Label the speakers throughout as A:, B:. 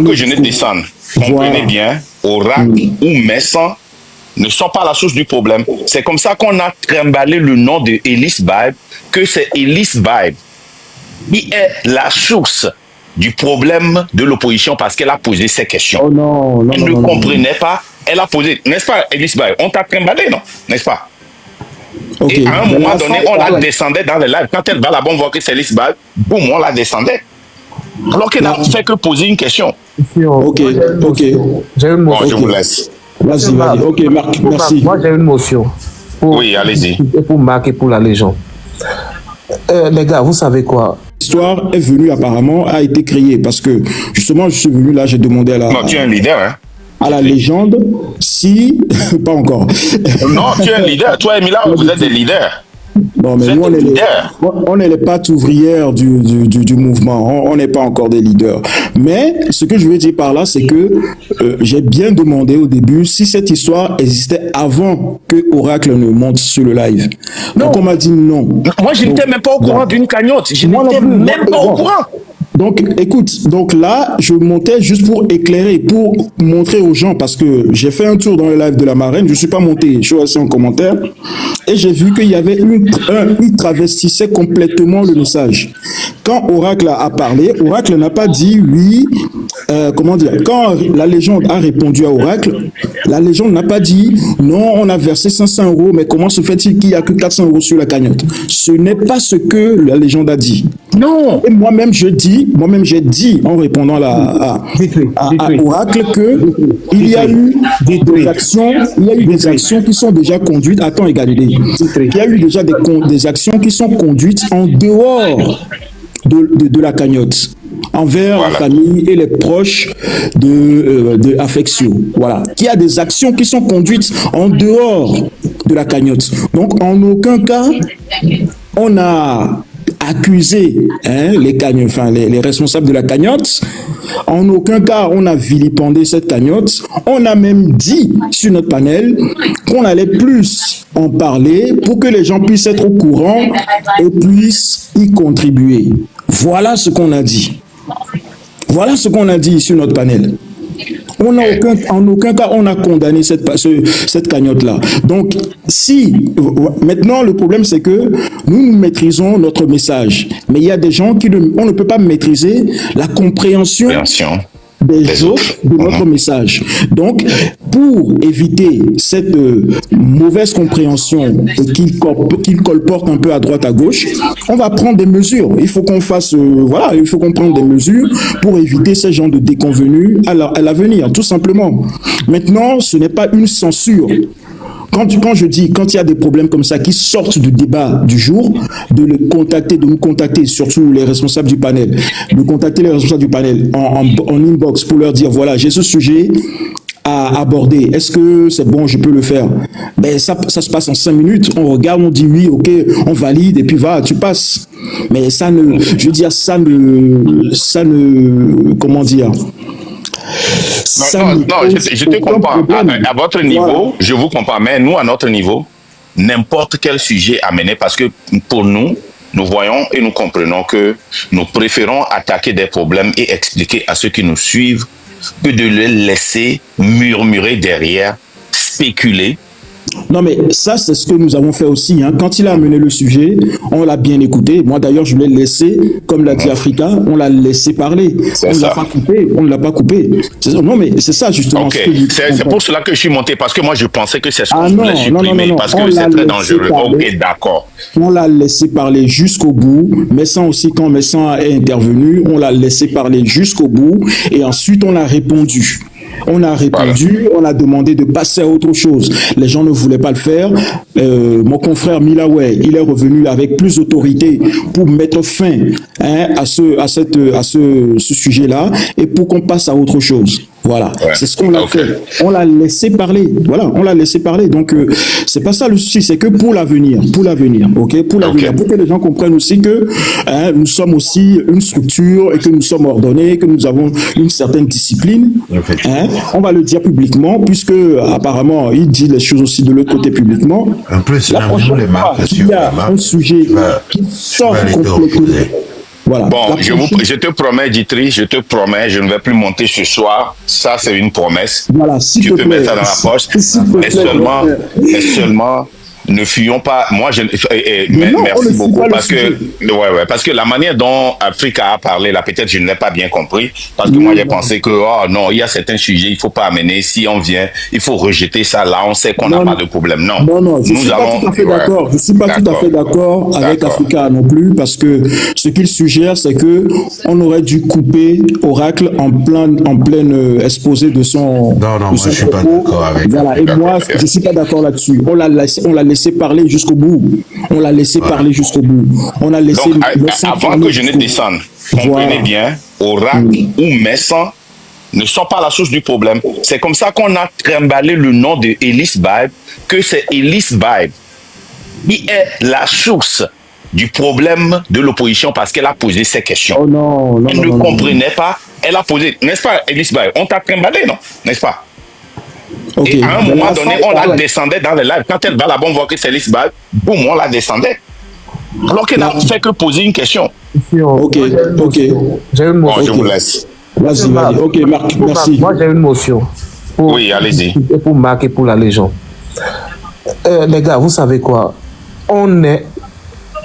A: que je ne descende. Comprenez bien, oracle ou Messan ne sont pas la source du problème. C'est comme ça qu'on a trimballé le nom de Ellis Bible, que c'est Ellis Bible qui est la source du problème de l'opposition parce qu'elle a posé ces questions.
B: Oh non, non,
A: elle ne comprenait pas, elle a posé, n'est-ce pas, Ellis Bible? On t'a trimballé, non? N'est-ce pas? Okay. Et à un moment donné, on la descendait dans le live. Quand elle va là-bas, on voit que c'est Ellis Bible, boum, on la descendait. Alors qu'elle n'a fait que poser une question.
B: Ok, ok.
C: J'ai une motion.
A: Bon, je vous laisse.
B: Vas-y, vas-y. Ok, Marc, merci.
C: Moi, j'ai une motion.
A: Oui, allez-y.
C: Pour Marc et pour la Légion. Les gars, vous savez quoi?
B: L'histoire est venue apparemment, a été créée parce que justement, je suis venu là, j'ai demandé à la...
A: Non, tu es un leader, hein?
B: À la légende, si... pas encore.
A: Non, tu es un leader. Toi et Mila, vous êtes des leaders.
B: Non, mais nous, on est les pattes ouvrières du mouvement. On n'est pas encore des leaders. Mais ce que je veux dire par là, c'est que j'ai bien demandé au début si cette histoire existait avant que Oracle ne monte sur le live. Non. Donc on m'a dit non.
A: Moi, je n'étais même pas au courant d'une cagnotte. Je n'étais même pas au courant.
B: Donc, écoute, donc là, je montais juste pour éclairer, pour montrer aux gens, parce que j'ai fait un tour dans le live de la marraine, je ne suis pas monté, je suis resté en commentaire, et j'ai vu qu'il y avait il travestissait complètement le message. Quand Oracle a parlé, Oracle n'a pas dit oui, comment dire, quand la légende a répondu à Oracle, la légende n'a pas dit non, on a versé 500 €, mais comment se fait-il qu'il n'y a que 400 € sur la cagnotte? Ce n'est pas ce que la légende a dit.
A: Non.
B: Et moi-même, j'ai dit en répondant à Oracle que il y a eu des actions qui sont déjà conduites. Attends, égalité. Il y a eu déjà des actions qui sont conduites en dehors de la cagnotte envers la famille et les proches de Affectio. Voilà. Il y a des actions qui sont conduites en dehors de la cagnotte. Donc, en aucun cas, on a accusé les responsables de la cagnotte. En aucun cas, on a vilipendé cette cagnotte. On a même dit sur notre panel qu'on allait plus en parler pour que les gens puissent être au courant et puissent y contribuer. Voilà ce qu'on a dit. Voilà ce qu'on a dit sur notre panel. En aucun cas, on a condamné cette cagnotte-là. Donc, maintenant, le problème, c'est que nous maîtrisons notre message. Mais il y a des gens on ne peut pas maîtriser la compréhension des autres de notre message. Donc, pour éviter cette mauvaise compréhension qu'il colporte un peu à droite à gauche, on va prendre des mesures. Il faut qu'on fasse, il faut qu'on prenne des mesures pour éviter ce genre de déconvenus à l'avenir, tout simplement. Maintenant, ce n'est pas une censure. Quand je dis, quand il y a des problèmes comme ça qui sortent du débat du jour, de nous contacter, surtout les responsables du panel, de contacter les responsables du panel en inbox pour leur dire, voilà, j'ai ce sujet à aborder. Est-ce que c'est bon, je peux le faire? Ben, ça se passe en 5 minutes. On regarde, on dit oui, ok, on valide, et puis tu passes. Mais comment dire?
A: Non, je te comprends. À votre niveau, je vous comprends, mais nous, à notre niveau, n'importe quel sujet amené, parce que pour nous voyons et nous comprenons que nous préférons attaquer des problèmes et expliquer à ceux qui nous suivent que de les laisser murmurer derrière, spéculer.
B: Non, mais ça, c'est ce que nous avons fait aussi. Hein. Quand il a amené le sujet, on l'a bien écouté. Moi, d'ailleurs, je l'ai laissé, comme l'a dit Africa, on l'a laissé parler. On ne l'a pas coupé. Non, mais c'est ça, justement.
A: Okay. C'est pour cela que je suis monté, parce que moi, je pensais que c'est ce qu'on voulait supprimer, parce que c'est très dangereux. Ok, d'accord.
B: On l'a laissé parler jusqu'au bout, mais sans aussi, quand Messan est intervenu, on l'a laissé parler jusqu'au bout, et ensuite, on a répondu. On a répondu, on a demandé de passer à autre chose. Les gens ne voulaient pas le faire. Mon confrère Milaway, il est revenu avec plus d'autorité pour mettre fin à ce sujet-là et pour qu'on passe à autre chose. Voilà, c'est ce qu'on a fait. On l'a laissé parler. Voilà, on l'a laissé parler. Donc, c'est pas ça le souci, c'est que pour l'avenir, ok, pour l'avenir, pour que les gens comprennent aussi que nous sommes aussi une structure et que nous sommes ordonnés, que nous avons une certaine discipline. On va le dire publiquement, puisque apparemment, il dit les choses aussi de l'autre côté publiquement.
D: En plus,
B: la prochaine fois, il y a un sujet qui sort complètement. Voilà.
A: Bon, je te promets, Ditri, je te promets, je ne vais plus monter ce soir. Ça, c'est une promesse.
B: Voilà, s'il
A: Tu
B: te
A: peux
B: plaît.
A: mettre ça dans la poche. Mais seulement, ne fuyons pas. Moi, merci beaucoup parce que la manière dont Africa a parlé là, peut-être je ne l'ai pas bien compris parce que moi j'ai pensé que non, il y a certains sujets, il faut pas amener. Si on vient, il faut rejeter ça là. On sait qu'on n'a pas de problème. Non,
B: je suis pas tout à fait d'accord. Je suis pas tout à fait d'accord avec Africa non plus parce que ce qu'il suggère, c'est que on aurait dû couper Oracle en plein exposé de son.
D: Non, moi je suis pas d'accord avec.
B: Voilà. Et moi, je suis pas d'accord là-dessus. On l'a laissé parler jusqu'au bout. On l'a laissé parler jusqu'au bout. On a laissé.
A: Donc, avant que je ne descende, comprenez bien, Oracle ou Messan ne sont pas la source du problème. C'est comme ça qu'on a trimballé le nom de Ellis Bible, que c'est Ellis Bible qui est la source du problème de l'opposition parce qu'elle a posé ces questions. Elle ne comprenait pas. Elle a posé, n'est-ce pas, Ellis Bible? On t'a trimballé, non? N'est-ce pas? Okay. Et à un moment donné, on la descendait dans le live. Quand elle va là-bas, on voit que c'est Ellis Bible, boum, on la descendait. Alors qu'elle n'a fait que poser une question.
B: Ok.
C: J'ai une motion.
A: Bon, je vous laisse.
B: Vas-y. Ok, Marc, merci.
C: Moi, j'ai une motion.
A: Oui, allez-y.
C: Pour Marc et pour la Légion. Les gars, vous savez quoi? On est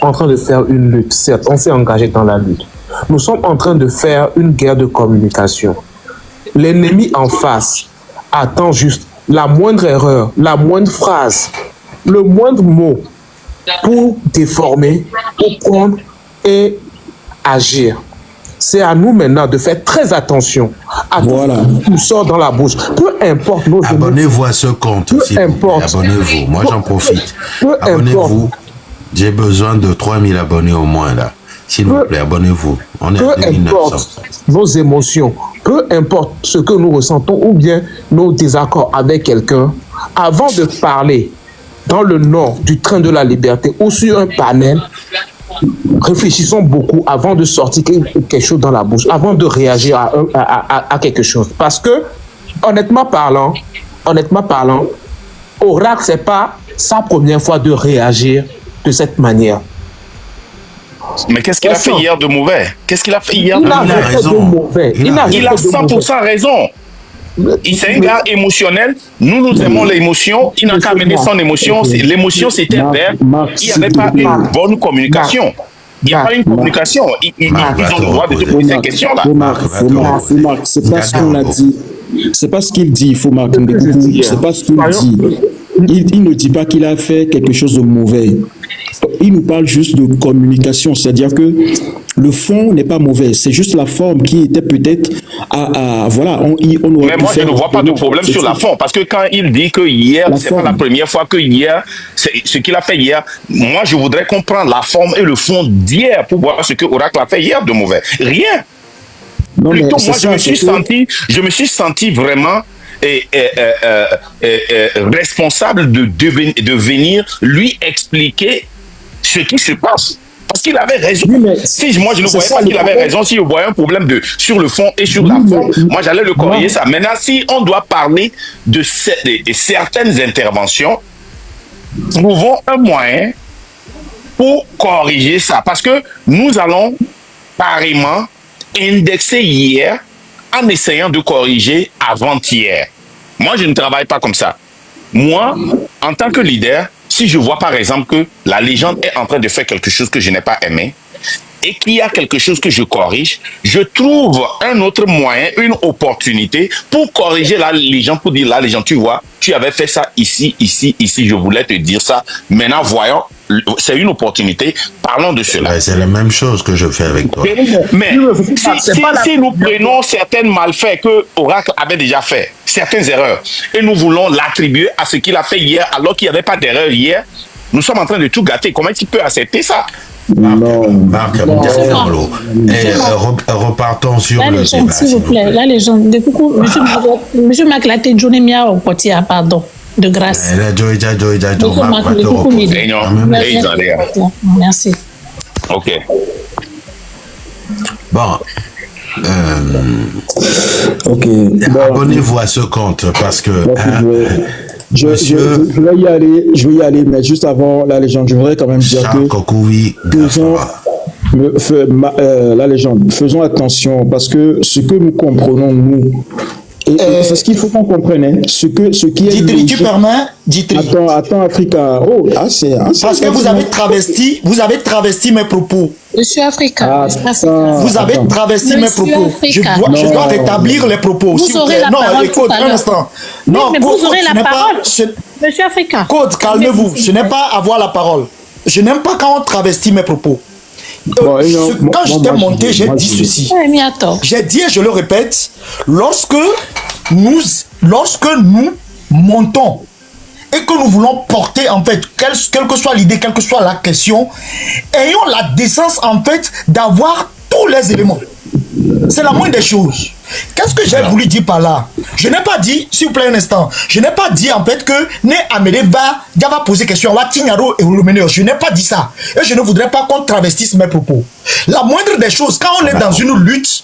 C: en train de faire une lutte. Certes, on s'est engagé dans la lutte. Nous sommes en train de faire une guerre de communication. L'ennemi en face attend juste la moindre erreur, la moindre phrase, le moindre mot pour déformer, pour prendre et agir. C'est à nous maintenant de faire très attention à tout ce qui nous sort dans la bouche. Peu importe nos émotions.
D: Abonnez-vous à ce compte. Peu importe. Abonnez-vous. Moi, j'en profite. Abonnez-vous. J'ai besoin de 3000 abonnés au moins là. S'il vous plaît, abonnez-vous. On est à 2900.
C: Peu importe nos émotions, peu importe ce que nous ressentons ou bien nos désaccords avec quelqu'un, avant de parler dans le nom du train de la liberté ou sur un panel, réfléchissons beaucoup avant de sortir quelque chose dans la bouche, avant de réagir à quelque chose. Parce que, honnêtement parlant, Oracle, c'est pas sa première fois de réagir de cette manière.
A: Mais qu'est-ce qu'il a fait hier de mauvais? Qu'est-ce qu'il a fait hier de mauvais? Il a 100% raison. C'est un gars émotionnel. Nous aimons l'émotion. Il n'a qu'à amener son émotion. L'émotion, c'était vert. Il n'y avait pas une bonne communication. Il n'y a pas une communication. Ils ont le droit de te poser ces questions-là.
B: Marc, c'est pas ce qu'on a dit. C'est pas ce qu'il dit, Marc. C'est pas ce qu'il dit. Il ne dit pas qu'il a fait quelque chose de mauvais. Il nous parle juste de communication, c'est-à-dire que le fond n'est pas mauvais, c'est juste la forme qui était peut-être voilà.
A: Mais moi, je ne vois pas de problème sur la forme, parce que quand il dit que hier, c'est pas la première fois que hier, ce qu'il a fait hier, moi, je voudrais comprendre la forme et le fond d'hier pour voir ce que Oracle a fait hier de mauvais. Rien. Non, plutôt, moi, je me suis senti vraiment responsable de venir lui expliquer ce qui se passe. Parce qu'il avait raison. Oui, si moi je ne voyais pas qu'il avait raison, si je voyais un problème sur le fond et sur la forme, moi j'allais le corriger ça. Maintenant, si on doit parler de certaines interventions, trouvons un moyen pour corriger ça. Parce que nous allons carrément indexer hier en essayant de corriger avant-hier. Moi, je ne travaille pas comme ça. Moi, en tant que leader, si je vois par exemple que la légende est en train de faire quelque chose que je n'ai pas aimé et qu'il y a quelque chose que je corrige, je trouve un autre moyen, une opportunité pour corriger la légende, pour dire la légende, tu vois, tu avais fait ça ici, je voulais te dire ça. Maintenant, voyons, c'est une parlons de cela.
D: Ouais, c'est la même chose que je fais avec toi.
A: Mais si nous prenons certains malfaits que Oracle avait déjà fait, certaines erreurs, et nous voulons l'attribuer à ce qu'il a fait hier, alors qu'il n'y avait pas d'erreur hier, nous sommes en train de tout gâter. Comment tu peux accepter ça?
D: Marc, repartons sur
E: la
D: le
E: légende,
D: débat.
E: S'il vous plaît, la légende. De coucou, monsieur Mac, la tête jaune mia au potier, pardon, de grâce. Merci.
A: Ok.
D: Bon.
B: Ok.
D: Abonnez-vous à ce compte parce que.
B: Je vais y aller, mais juste avant la légende, je voudrais quand même dire que La légende, faisons attention parce que ce que nous comprenons, nous, et c'est ce qu'il faut qu'on comprenne, hein, ce qui est
F: Ditri, tu permets, Ditri.
B: Attends, Africa. Oh, c'est
F: parce que vous avez travesti mes propos.
E: Monsieur Africa.
F: Vous avez travesti mes propos. Je dois rétablir les propos.
E: Vous aurez la parole tout à l'heure.
F: Un instant.
E: Non, mais vous aurez la parole. Monsieur Africa.
F: Code, calmez-vous. Ce n'est pas avoir la parole. Je n'aime pas quand on travestit mes propos. Quand j'étais monté, j'ai dit ceci. J'ai dit, et je le répète, lorsque nous montons et que nous voulons porter, en fait, quelle que soit l'idée, quelle que soit la question, ayons la décence, en fait, d'avoir tous les éléments. C'est la moindre des choses. Qu'est-ce que j'ai voulu dire par là? Je n'ai pas dit, s'il vous plaît un instant, je n'ai pas dit en fait que Né Amédé va poser question, je n'ai pas dit ça. Et je ne voudrais pas qu'on travestisse mes propos. La moindre des choses, quand on est dans une lutte,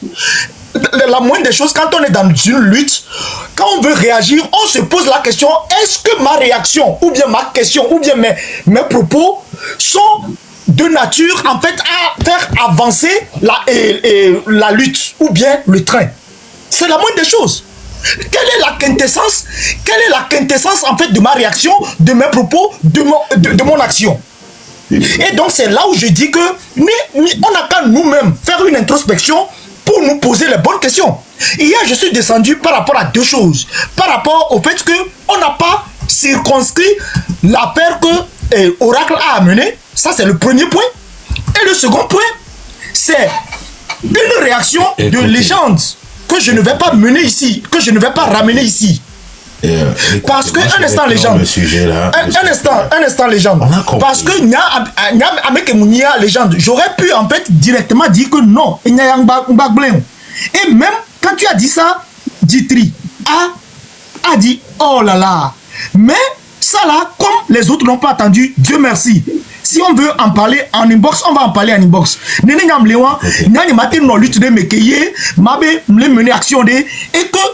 F: quand on veut réagir, on se pose la question, est-ce que ma réaction, ou bien ma question, ou bien mes propos sont de nature, en fait, à faire avancer la lutte, ou bien le train? C'est la moindre des choses. Quelle est la quintessence, en fait, de ma réaction, de mes propos, de mon action? Et donc, c'est là où je dis que on n'a qu'à nous-mêmes faire une introspection pour nous poser les bonnes questions. Hier, je suis descendu par rapport à deux choses. Par rapport au fait qu'on n'a pas circonscrit l'affaire que Oracle a amenée. Ça, c'est le premier point. Et le second point, c'est une réaction de légende que je ne vais pas mener ici, que je ne vais pas ramener ici. Parce que, un instant légende, un instant légende, parce que Nya légende, j'aurais pu en fait directement dire que non, et même quand tu as dit ça, Ditri a dit oh là là, mais ça là, comme les autres n'ont pas attendu, Dieu merci. Si on veut en parler en inbox, on va en parler en inbox. Nene nyam lewa, nyani matin no lutte de mekeye, mabe mle mener action de, et que,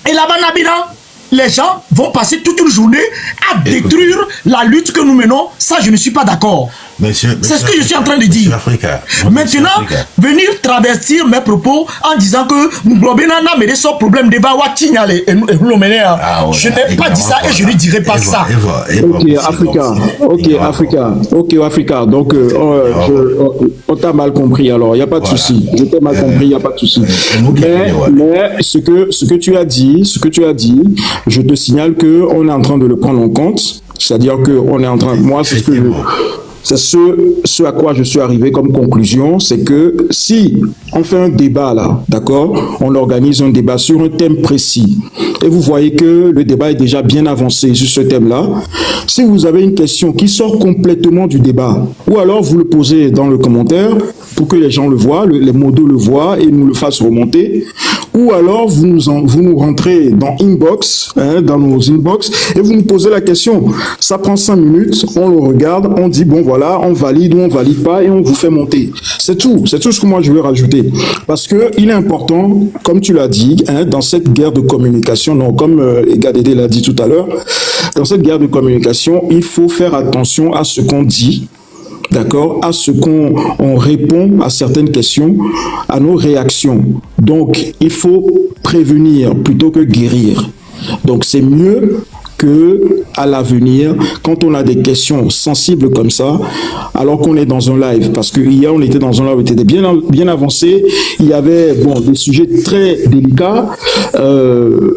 F: et là-bas nabina, les gens vont passer toute une journée à détruire la lutte que nous menons. Ça, je ne suis pas d'accord. C'est ce que je suis en train de dire. Maintenant, venir travestir mes propos en disant que problème de je n'ai pas dit ça et je ne dirai pas ça.
B: Ok, Africa. Donc, on t'a mal compris alors, il n'y a pas de souci. Je t'ai mal compris, il n'y a pas de souci. Mais ce que tu as dit, je te signale qu'on est en train de le prendre en compte. C'est-à-dire qu'on est en train... Moi, c'est ce à quoi je suis arrivé comme conclusion, c'est que si on fait un débat là, d'accord, on organise un débat sur un thème précis, et vous voyez que le débat est déjà bien avancé sur ce thème-là, si vous avez une question qui sort complètement du débat, ou alors vous le posez dans le commentaire pour que les gens le voient, les modos le voient et nous le fassent remonter, ou alors vous nous rentrez dans inbox, dans nos inbox, et vous nous posez la question. Ça prend 5 minutes, on le regarde, on dit bon voilà, on valide ou on valide pas et on vous fait monter. C'est tout ce que moi je veux rajouter. Parce que il est important, comme tu l'as dit, dans cette guerre de communication, non, comme Egadede l'a dit tout à l'heure, dans cette guerre de communication, il faut faire attention à ce qu'on dit. D'accord, à ce qu'on répond à certaines questions, à nos réactions. Donc, il faut prévenir plutôt que guérir. Donc, c'est mieux que à l'avenir, quand on a des questions sensibles comme ça, alors qu'on est dans un live, parce que hier on était dans un live, on était bien avancé, il y avait des sujets très délicats,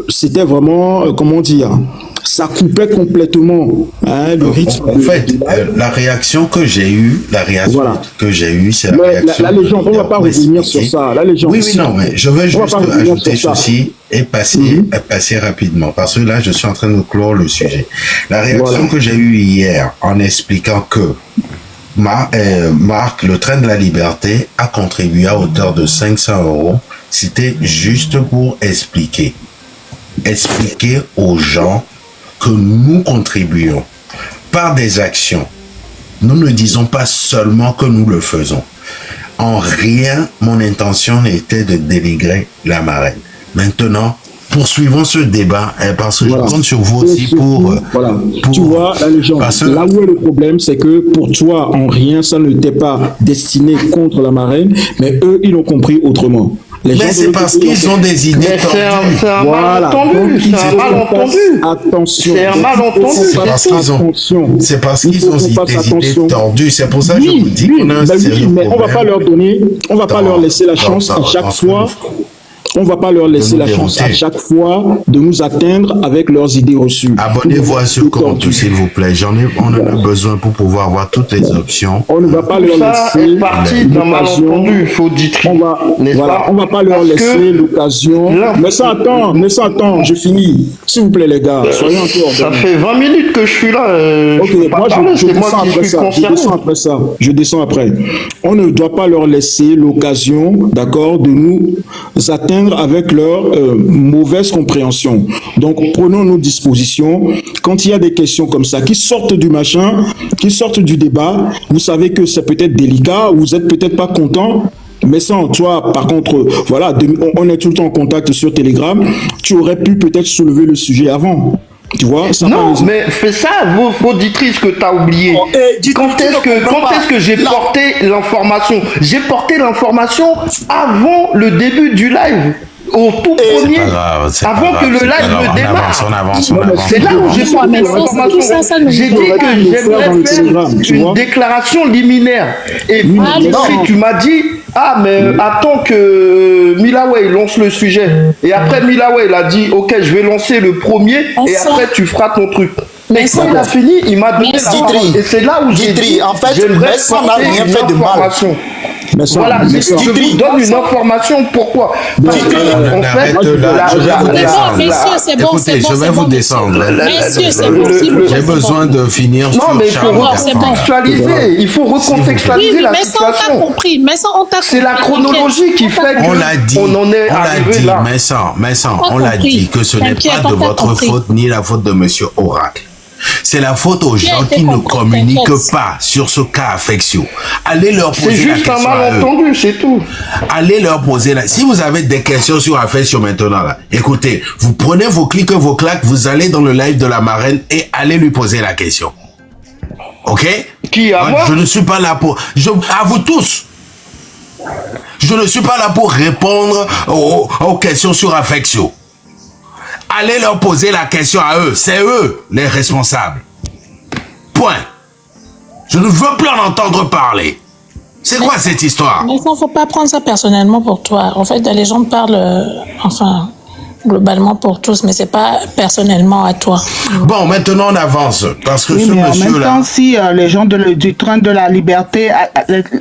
B: c'était vraiment, comment dire, ça coupait complètement le rythme.
D: En fait, la réaction que j'ai eue, c'est la réaction.
B: La légende, on ne va pas revenir sur ça. La légende.
D: Oui, non, mais je veux juste ajouter ceci et passer rapidement, parce que là, je suis en train de clore le sujet. La réaction que j'ai eue hier en expliquant que Marc, le train de la liberté, a contribué à hauteur de 500 €, c'était juste pour expliquer aux gens que nous contribuons par des actions. Nous ne disons pas seulement que nous le faisons. En rien, mon intention n'était de dénigrer la marraine. Maintenant, poursuivons ce débat parce que
B: Voilà.
D: je compte sur vous
B: Et
D: aussi
B: surtout,
D: pour...
B: tu vois, la légende,
D: parce que-
B: là où est le problème, c'est que pour toi, en rien, ça ne t'est pas destiné contre la marraine, mais eux, ils l'ont compris autrement. Les gens
D: Mais
B: de
D: c'est
B: l'autre
D: parce
B: côté,
D: qu'ils ont des idées
G: Mais c'est un
B: Voilà. Donc,
G: malentendu,
B: il
G: c'est un
B: faut qu'on
G: malentendu.
B: fasse attention.
G: C'est un
B: Donc,
G: malentendu,
B: il faut qu'on
G: c'est
B: fasse
D: qu'ils ont-
B: attention.
D: C'est parce
B: Il
D: qu'ils
B: faut
D: ont
B: qu'on fasse
D: des idées
B: attention.
D: tordues. C'est pour ça que je vous dis qu'on a un
B: ben oui,
D: sérieux
B: mais on
D: problème.
B: va pas leur donner, on va pas leur laisser la chance à chaque fois. On va pas leur laisser
D: nous
B: la chance à
D: démonter.
B: chaque fois de nous atteindre avec leurs idées reçues.
D: Abonnez-vous à ce
B: Tout
D: compte,
B: tordu.
D: s'il vous plaît. On en a besoin pour pouvoir avoir toutes les options.
B: On ne va pas leur
G: Ça
B: laisser
G: est parti d'un
B: l'occasion.
G: malentendu, faut dire.
B: On va pas leur laisser l'occasion. Mais ça attend, je finis. S'il vous plaît, les gars, soyez encore.
G: Ça fait 20 minutes que je suis là.
B: Ok,
G: je peux pas
B: moi
G: parler,
B: je
G: c'est moi
B: descends
G: qui
B: après
G: suis
B: ça.
G: concerné.
B: Je descends après. On ne doit pas leur laisser l'occasion, d'accord, de nous atteindre avec leur mauvaise compréhension. Donc prenons nos dispositions. Quand il y a des questions comme ça qui sortent du machin, qui sortent du débat, vous savez que c'est peut-être délicat, vous êtes peut-être pas content. Mais sans toi, par contre, voilà, on est tout le temps en contact sur Telegram. Tu aurais pu peut-être soulever le sujet avant. Tu vois, ça
G: Non,
B: par-
G: mais fais ça, vos auditrices que tu as oublié.
F: Oh, Dites-lui,
G: Quand
F: tu ne comprends
G: quand
F: pas.
G: est-ce que j'ai
F: Là.
G: porté l'information? J'ai porté l'information avant le début du live. Au tout premier,
D: Pas grave, c'est pas
G: avant
D: grave,
G: que le
D: c'est pas
G: live
D: grave.
G: ne
D: On avance,
G: démarre. C'est là où j'ai
E: Ouais,
G: porté
E: mais ça,
G: l'information.
E: tout ça, ça ne
G: J'ai
E: nous
G: dit
B: aurait
G: que
B: pu le faire dans
G: j'aimerais
B: le
G: faire
B: Telegram, tu
G: une
B: vois.
G: déclaration liminaire. Et
E: non.
G: tu m'as dit, ah mais attends que Milaway lance le sujet. Et après Milaway, il a dit, ok, je vais lancer le premier et
E: ça-
G: après tu feras ton truc.
E: Mais
G: Et
E: ça-
G: quand il a fini, il m'a donné
E: Mais
G: la
E: Ditri,
G: parole. Et c'est là où j'ai
F: Ditri,
G: dit,
F: en fait,
G: j'aimerais
F: mais ça n'a
G: porter
F: rien
G: une
F: fait de mal.
G: information.
B: Mais ça-
G: Voilà,
B: mais
G: je
B: ça-
G: vous donne une information. Pourquoi? Parce que, en fait,
D: Arrête là, je vais vous
E: C'est bon,
D: descendre.
E: messieurs, c'est bon,
D: Écoutez,
E: c'est bon,
D: je vais
E: c'est
D: vous
E: bon,
D: descendre.
E: Messieurs, c'est bon, s'il vous plaît,
D: J'ai
E: c'est
D: besoin
E: bon.
D: de finir
G: non,
D: sur
G: mais il faut
D: Charles
E: c'est bon.
D: Bertrand.
G: recontextualiser. Il faut
E: Oui,
G: recontextualiser
E: oui,
G: la
E: mais ça, on t'a
G: situation.
E: compris. Mais ça, on t'a compris.
G: C'est la chronologie qui fait
D: On l'a dit,
G: qu'on en est
D: on l'a
G: arrivé
D: dit,
G: là.
D: on l'a
E: compris.
D: dit que ce n'est
E: T'inquiète,
D: pas de
E: on t'a
D: votre
E: compris.
D: faute ni la faute de Monsieur Oracle. C'est la faute aux gens
E: été
D: qui ne
E: compris,
D: communiquent
E: t'inquiète.
D: pas sur ce cas affectio. Allez leur
G: C'est
D: poser la
G: juste un
D: question à eux.
G: malentendu, c'est tout.
D: Allez leur poser la... Si vous avez des questions sur affection maintenant là, écoutez, vous prenez vos clics et vos claques, vous allez dans le live de la marraine et allez lui poser la question. Ok?
G: Qui, à moi?
D: Je ne suis pas là pour... à vous tous. Je ne suis pas là pour répondre aux questions sur affection. Allez leur poser la question à eux. C'est eux les responsables. Point. Je ne veux plus en entendre parler. C'est quoi cette histoire?
E: Mais ça, faut pas prendre ça personnellement pour toi. En fait, les gens parlent, enfin, globalement pour tous, mais c'est pas personnellement à toi.
D: Bon, maintenant on avance. Parce que
H: Oui,
D: ce
H: mais en même
D: monsieur-là...
H: temps, si les gens du train de la liberté,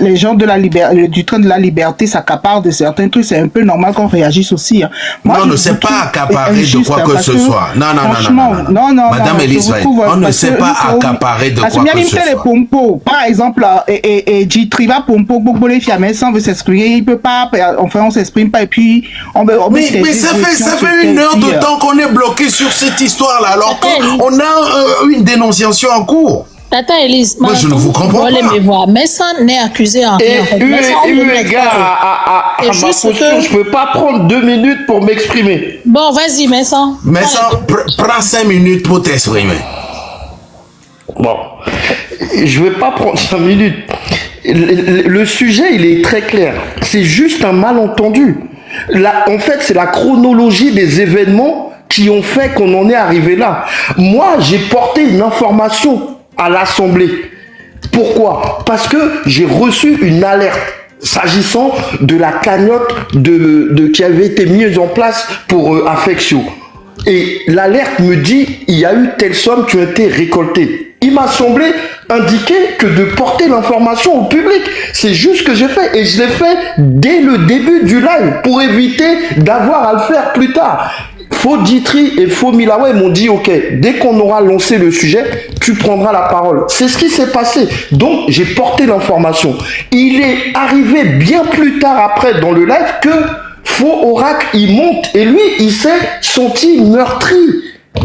H: les gens de la du train de la liberté s'accaparent de certains trucs, c'est un peu normal qu'on réagisse aussi. Hein. Moi,
D: Non,
H: je
D: ne s'est
H: vous
D: pas
H: trouve
D: accaparé de
H: injuste,
D: quoi que
H: parce
D: ce soit. Non, non, non,
H: franchement,
D: non, non. Madame
H: je
D: Elise
H: vous
D: Veil,
H: trouve,
D: on ne
H: parce
D: s'est
H: que
D: pas
H: il faut-
D: accaparé de
H: parce
D: quoi
H: que
D: que ce
H: les
D: soit.
H: Pompo, par exemple, et Jitriva Pompo, Bobo les Fiamets, sans veut s'exprimer, il peut pas, enfin, on s'exprime pas, et puis, on
D: Mais ça fait une heure de temps qu'on est bloqué sur cette histoire-là, alors qu'on a une dénonciation en cours.
E: Tata Elise,
D: Moi, je ne vous comprends pas.
E: Me voir. Mais ça n'est accusé en
G: Et
E: rien. En fait. Mais ça, on
G: eu
E: le met
G: égard
E: pas.
G: à
E: C'est
G: ma
E: juste
G: posture,
E: que-
G: je peux pas prendre 2 minutes pour m'exprimer.
E: Bon, vas-y, mais ça.
D: Mais ça, prends 5 minutes pour t'exprimer.
G: Bon, je vais pas prendre 5 minutes. Le sujet, il est très clair. C'est juste un malentendu. Là, en fait, c'est la chronologie des événements qui ont fait qu'on en est arrivé là. Moi, j'ai porté une information à l'Assemblée. Pourquoi? Parce que j'ai reçu une alerte s'agissant de la cagnotte qui avait été mise en place pour Affectio. Et l'alerte me dit, il y a eu telle somme qui a été récoltée. Il m'a semblé indiquer que de porter l'information au public. C'est juste ce que j'ai fait. Et je l'ai fait dès le début du live pour éviter d'avoir à le faire plus tard. Faux Ditri et Faux Milaway m'ont dit, ok, dès qu'on aura lancé le sujet, tu prendras la parole. C'est ce qui s'est passé. Donc, j'ai porté l'information. Il est arrivé bien plus tard après dans le live que Faux Oracle, il monte et lui, il s'est senti meurtri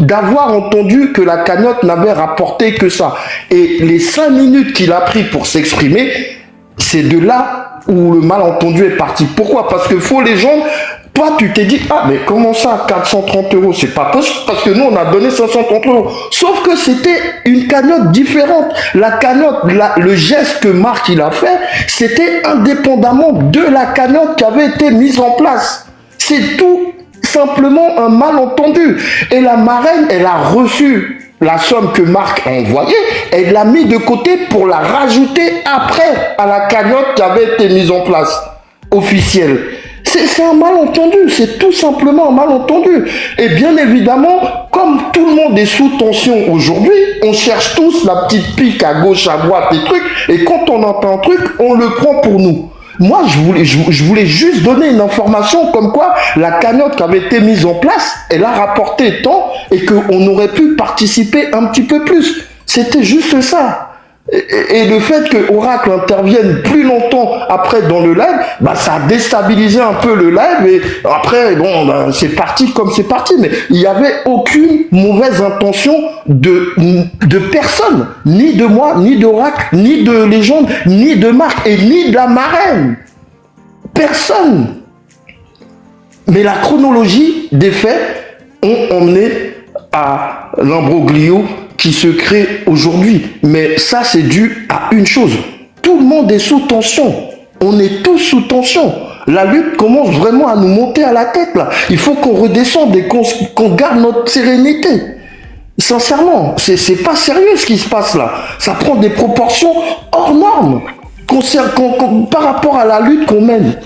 G: d'avoir entendu que la cagnotte n'avait rapporté que ça. Et les 5 minutes qu'il a pris pour s'exprimer, c'est de là où le malentendu est parti. Pourquoi? Parce que Faux Légende Toi, tu t'es dit, ah, mais comment ça, 430 €? C'est pas possible, parce que nous, on a donné 530 €. Sauf que c'était une cagnotte différente. La cagnotte, le geste que Marc, il a fait, c'était indépendamment de la cagnotte qui avait été mise en place. C'est tout simplement un malentendu. Et la marraine, elle a reçu la somme que Marc a envoyée, elle l'a mis de côté pour la rajouter après à la cagnotte qui avait été mise en place, officielle. C'est un malentendu, c'est tout simplement un malentendu. Et bien évidemment, comme tout le monde est sous tension aujourd'hui, on cherche tous la petite pique à gauche, à droite, des trucs, et quand on entend un truc, on le prend pour nous. Moi, je voulais juste donner une information comme quoi la cagnotte qui avait été mise en place, elle a rapporté tant et qu'on aurait pu participer un petit peu plus. C'était juste ça. Et le fait que Oracle intervienne plus longtemps après dans le live, bah ça a déstabilisé un peu le live et après bon bah, c'est parti comme c'est parti, mais il n'y avait aucune mauvaise intention de personne, ni de moi, ni d'Oracle, ni de Légende, ni de Marc et ni de la marraine. Personne. Mais la chronologie des faits ont emmené à l'imbroglio qui se crée aujourd'hui. Mais ça, c'est dû à une chose. Tout le monde est sous tension. On est tous sous tension. La lutte commence vraiment à nous monter à la tête, là. Il faut qu'on redescende et qu'on garde notre sérénité. Sincèrement, c'est pas sérieux ce qui se passe là. Ça prend des proportions hors normes par rapport à la lutte qu'on mène.